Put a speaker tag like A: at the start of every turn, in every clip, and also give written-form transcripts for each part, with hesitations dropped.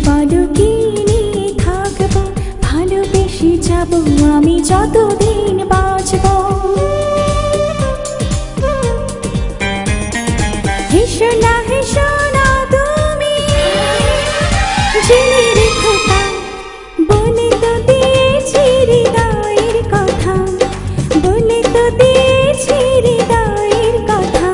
A: বলো কি নিয়ে থাকবো, ভালোবেসে যাব আমি যতদিন বাঁচবো। হেসো না তুমি, জেনে রেখো তা, বলে তো দিয়েছি হৃদয়ের কথা, বলে তো দিয়েছি হৃদয়ের কথা।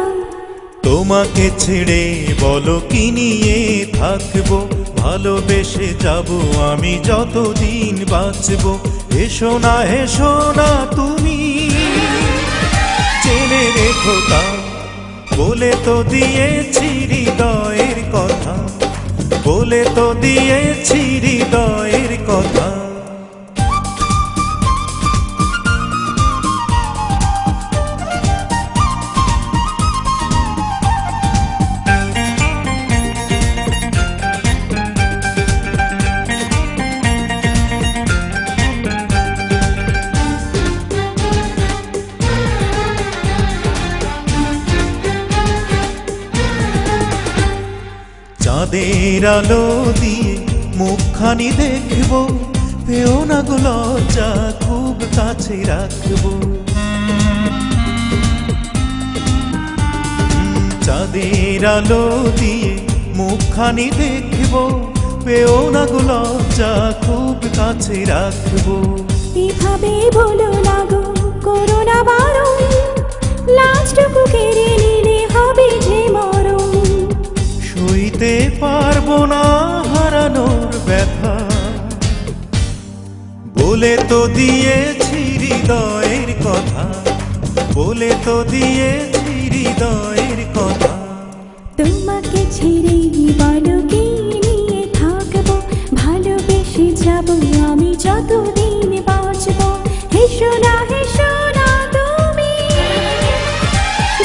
B: তোমাকে ছেড়ে বলো কি নিয়ে থাকবো, ভালোবেসে যাব আমি যতদিন বাঁচবো। হেসো না তুমি, জেনে রেখো তা, বলে তো দিয়েছি হৃদয়ের কথা, বলে তো দিয়েছি হৃদয়ের কথা। চাঁদের আলো দিয়ে মুখখানি দেখবো, পেও না গো লজ্জা, খুব কাছে রাখবো। চাঁদের আলো দিয়ে মুখখানি দেখবো, পেও না গো লজ্জা, খুব কাছে রাখবো।
A: এভাবে বলো না গো, করো না বারণ, লাজটুকু কেড়ে নিলে হবে যে মরণ।
B: সইতে পারবো না হারানোর ব্যথা, বলে তো দিয়েছি হৃদয়ের কথা, বলে তো দিয়েছি হৃদয়ের কথা।
A: তোমাকে ছেড়ে বলো কি নিয়ে থাকবো, ভালোবেসে যাব আমি যতদিন বাঁচবো। হেসো না তুমি,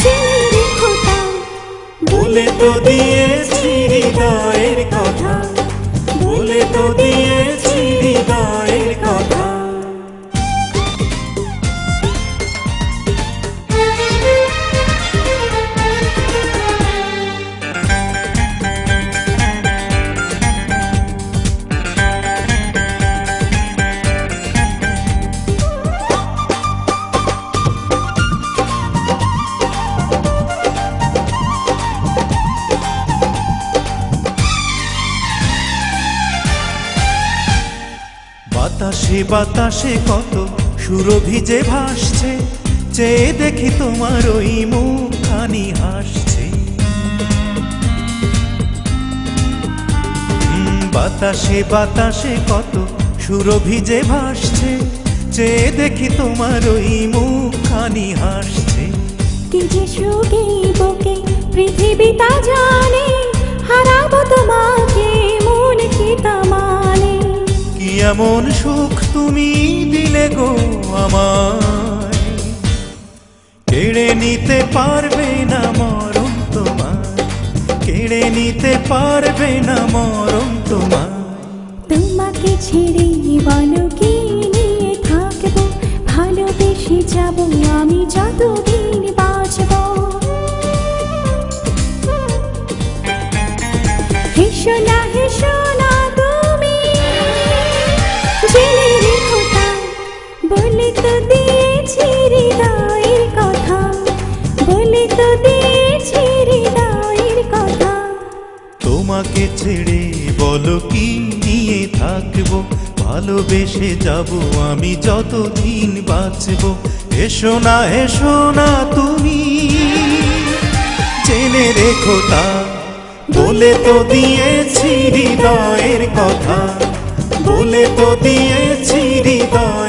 A: জেনে রেখো তা,
B: বলে তো দিয়েছি হৃদয়ের কথা, বলে তো দিয়েছি হৃদয়ের কথা। বাতাসে বাতাসে কত সুরভি যে ভাসছে, চেয়ে দেখি তোমার ওই মুখখানি হাসছে। বাতাসে বাতাসে কত সুরভি যে ভাসছে, চেয়ে দেখি তোমার ওই মুখখানি হাসছে।
A: কি যে সুখে বুকে পৃথিবীটা জানে, হারাবো তোমাকে মন কি তা মানে।
B: কি এমন সুখ তুমি দিলে গো আমায়, কেড়ে নিতে পারবে না মরণ তোমার, কেড়ে নিতে পারবে না মরণ তোমার।
A: তোমাকে ছেড়ে বলো কি নিয়ে থাকবো, ভালোবেসে যাব আমি যতদিন বাঁচবো। হেসো না তুমি, জেনে রেখো তা, বলে তো দিয়েছি হৃদয়ের কথা, বলে তো দিয়েছি হৃদয়ের কথা।
B: তোমাকে ছেড়ে বলো কি নিয়ে থাকবো, ভালোবেসে যাব আমি যতদিন বাঁচবো। হেসো না তুমি, জেনে রেখো তা, বলে তো দিয়েছি হৃদয়ের কথা, বলে তো দিয়েছি হৃদয়।